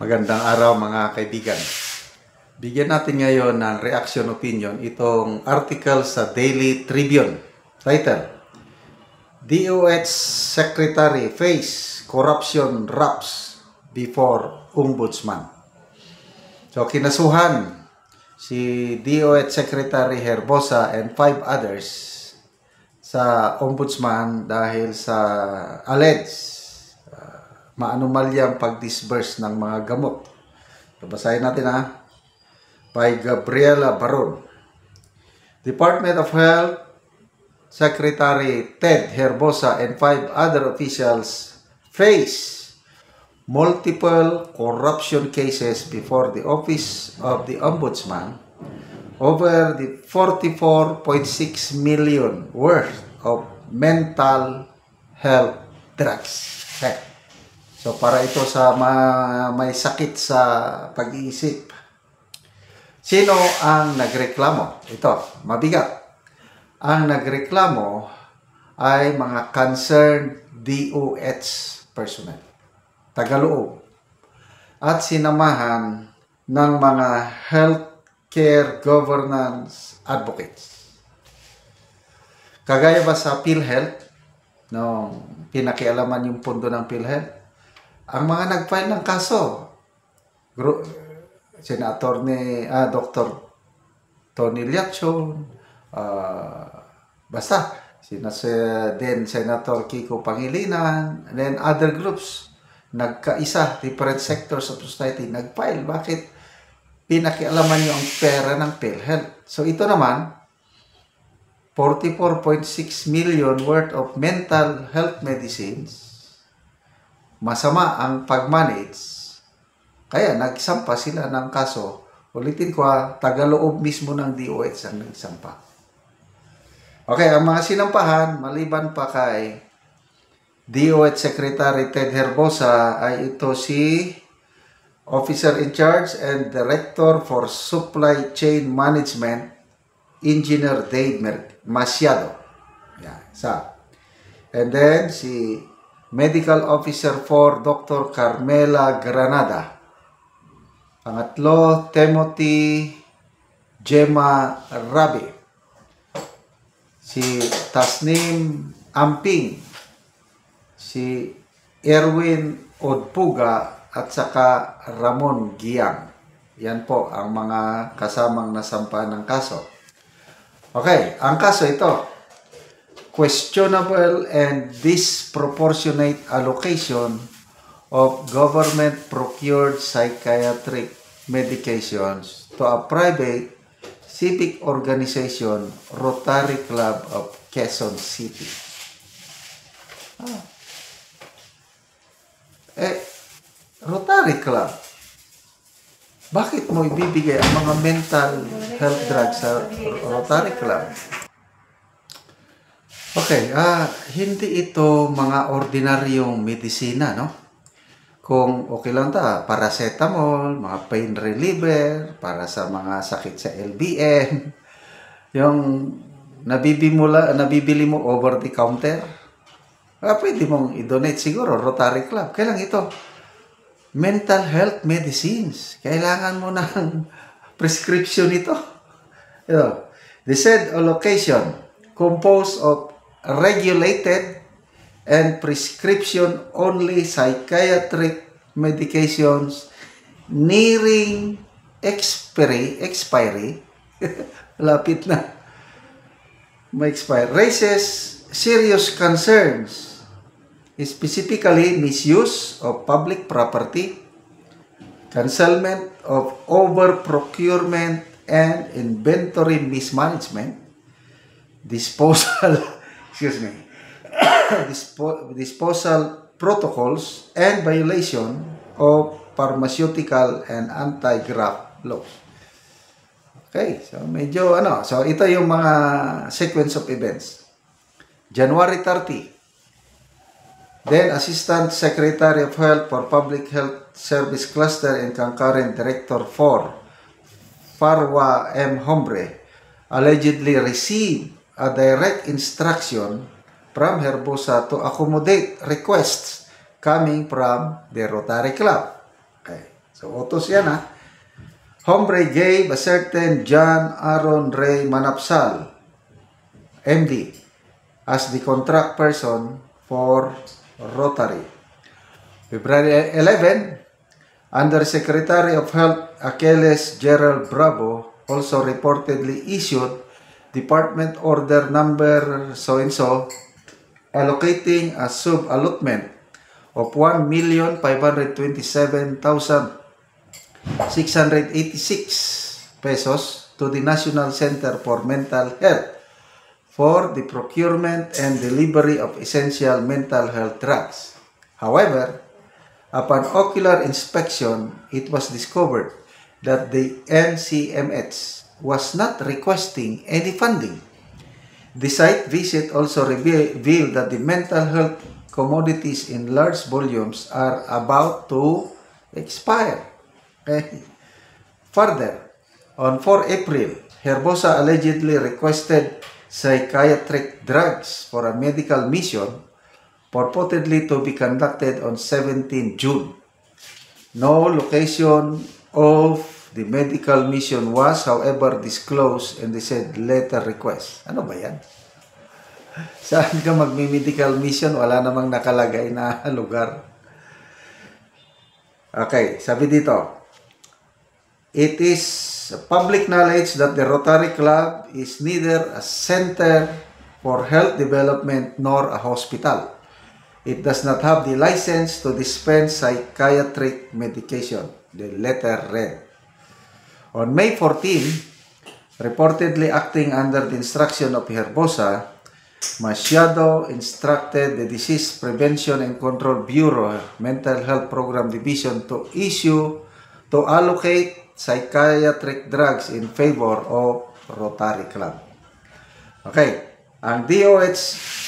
Magandang araw mga kaibigan. Bigyan natin ngayon ng reaction opinion itong article sa Daily Tribune. Title, DOH Secretary Face Corruption Raps Before Ombudsman. So kinasuhan si DOH Secretary Herbosa and 5 others sa Ombudsman dahil sa alleged maanumalyang pag-disburse ng mga gamot. Basahin natin by Gabriela Baron. Department of Health Secretary Ted Herbosa and 5 other officials face multiple corruption cases before the Office of the Ombudsman over the 44.6 million worth of mental health drugs. So para ito sa may sakit sa pag-iisip. Sino ang nagreklamo? Ito, mabigat. Ang nagreklamo ay mga concerned DOH personnel, tagaloob, at sinamahan ng mga healthcare governance advocates. Kagaya ba sa PhilHealth, nung pinakialaman yung pondo ng PhilHealth, ang mga nag-file ng kaso, Senator ni Dr. Tony Liacson, basta din Senator Kiko Pangilinan, and then other groups, nagkaisa, different sectors of society, nag-file. Bakit pinakialaman nyo ang pera ng PhilHealth? So ito naman, 44.6 million worth of mental health medicines, masama ang pag-manage, kaya nagsampa sila ng kaso. Ulitin ko tagaloob mismo ng DOH ang nagsampa. Okay, ang mga sinampahan, maliban pa kay DOH Secretary Ted Herbosa, ay ito si Officer in Charge and Director for Supply Chain Management, Engineer Dave Masyado. Yan, and then si Medical Officer for Dr. Carmela Granada. Pangatlo, Timothy Gemma Rabi. Si Tasnim Amping. Si Erwin Odpuga at saka Ramon Giang. Yan po ang mga kasamang nasampa ng kaso. Okay, ang kaso ito. Questionable and disproportionate allocation of government-procured psychiatric medications to a private civic organization, Rotary Club of Quezon City. Rotary Club. Bakit mo ibibigay ang mga mental health drugs sa Rotary Club? Okay, hindi ito mga ordinaryong medisina, no? Kung okay lang paracetamol, mga pain reliever, para sa mga sakit sa LBM, yung nabibili mo over the counter, pwede mong i-donate siguro, Rotary Club. Kailangan ito, mental health medicines. Kailangan mo ng prescription ito. The said allocation composed of regulated and prescription-only psychiatric medications nearing expiry, lapit na, ma-expire, raises serious concerns, specifically misuse of public property, concealment of over-procurement and inventory mismanagement, disposal protocols, and violation of pharmaceutical and anti-graft laws. Okay, so medyo so ito yung mga sequence of events. January 30, then Assistant Secretary of Health for Public Health Service Cluster and Concurrent Director for Farwa M. Hombre allegedly received a direct instruction from Herbosa to accommodate requests coming from the Rotary Club. Okay. So, utos yan ha. Hombre gave a certain John Aaron Ray Manapsal, MD, as the contract person for Rotary. February 11, Undersecretary of Health Achilles Gerald Bravo also reportedly issued Department Order number so-and-so allocating a sub-allotment of 1,527,686 pesos to the National Center for Mental Health for the procurement and delivery of essential mental health drugs. However, upon ocular inspection, it was discovered that the NCMH was not requesting any funding. The site visit also revealed that the mental health commodities in large volumes are about to expire. Okay. Further, on 4 April, Herbosa allegedly requested psychiatric drugs for a medical mission purportedly to be conducted on 17 June. No location of the medical mission was, however, disclosed in the said letter request. Ano ba yan? Saan ka magmi-medical mission? Wala namang nakalagay na lugar. Okay, sabi dito, it is public knowledge that the Rotary Club is neither a center for health development nor a hospital. It does not have the license to dispense psychiatric medication, the letter read. On May 14, reportedly acting under the instruction of Herbosa, Masyado instructed the Disease Prevention and Control Bureau, Mental Health Program Division to allocate psychiatric drugs in favor of Rotary Club. Okay, ang DOH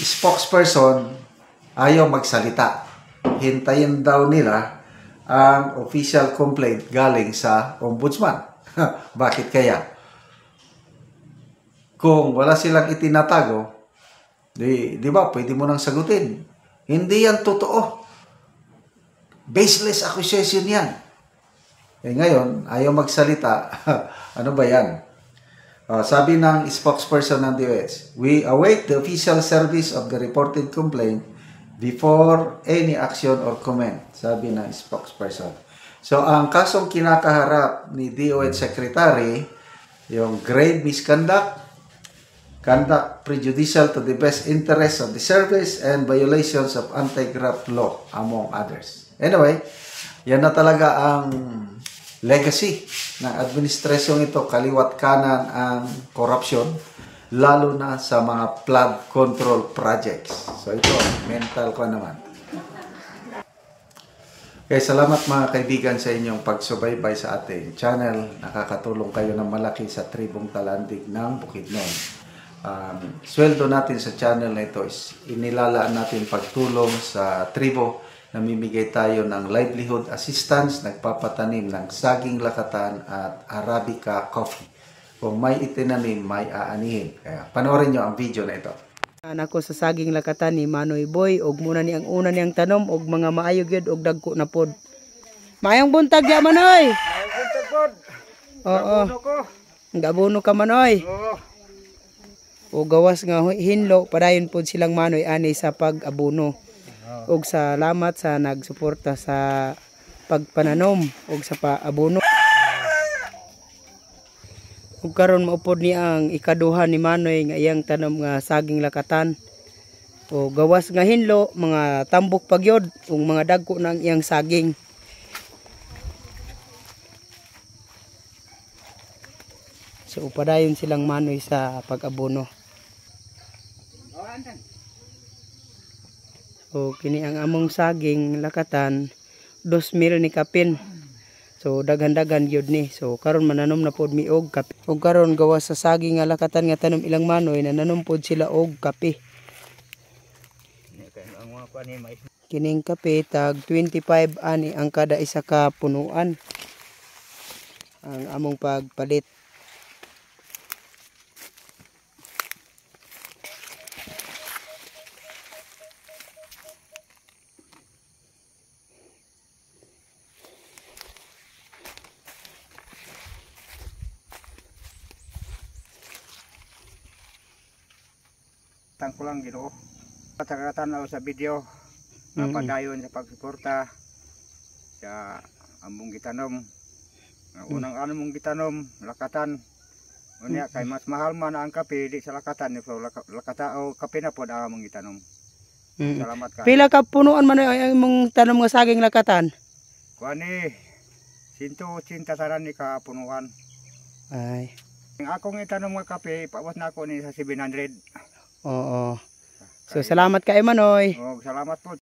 spokesperson ayaw magsalita. Hintayin daw nila ang official complaint galing sa ombudsman. Bakit kaya? Kung wala silang itinatago, di ba, pwede mo nang sagutin. Hindi yan totoo. Baseless accusation yan. Eh ngayon, ayaw magsalita. Ano ba yan? Sabi ng spokesperson ng DOH, we await the official service of the reported complaint before any action or comment, sabi ng spokesperson. So, ang kasong kinakaharap ni DOH Secretary, yung grave misconduct, conduct prejudicial to the best interest of the service, and violations of anti-graft law, among others. Anyway, yan na talaga ang legacy ng administrasyong ito, kaliwat kanan ang corruption, lalo na sa mga flood control projects. So ito, mental ko naman. Okay, salamat mga kaibigan sa inyong pagsubaybay sa ating channel. Nakakatulong kayo ng malaki sa tribong Talandig ng Bukidnon. Sweldo natin sa channel na ito is inilalaan natin pagtulong sa tribo. Namimigay tayo ng livelihood assistance, nagpapatanim ng saging lakatan at Arabica coffee. Kung may itinanim, may aanihin. Kaya panoorin nyo ang video na ito. Nako sa saging lakatan ni Manoy Boy, og muna ni ang una niyang tanom, og mga maayog yun, og dagko na pod. Mayang buntag ya Manoy! Mayang buntag pod! Oo. Gabuno ko! Gabuno ka Manoy! Oo. O gawas nga hinlo, padayon pod silang Manoy ani sa pag-abuno. Og salamat sa nagsuporta sa pagpananom, og sa paabuno. Ug karon maupod ni ang ikaduha ni Manoy nga iyang tanom nga saging lakatan. O gawas nga hinlo, mga tambok pagyod ug mga dagko ng iyang saging. So upadayon silang Manoy sa pag-abono. O kini ang among saging lakatan 2,000 ni kapin. So daghan-daghan gyud ni. So karon mananom na pod mi og kape. Ug karon gawas sa saging nga lakatan nga tanom ilang Manoy, nananom pod sila og kape. Kining kape tag 25 ani ang kada isa ka punuan. Ang among pagpalit. salamatan ko lang Ginoo. Patagatan sa video napadayon sa pagsuporta sa among gitanom. Unang ano mong gitanom, lakatan. Unya kay mas mahal man ang kape di sa lakatan so lakata o kape na pod ang among gitanom. Salamat ka. Pila ka punuan man ay imong tanom nga saging lakatan? Kuani 180 taran ni ka punuan. Ay. Ang akong itanom nga kape paabot na ako ni sa 700. Oo. So salamat kay Manoy. Oh, salamat po.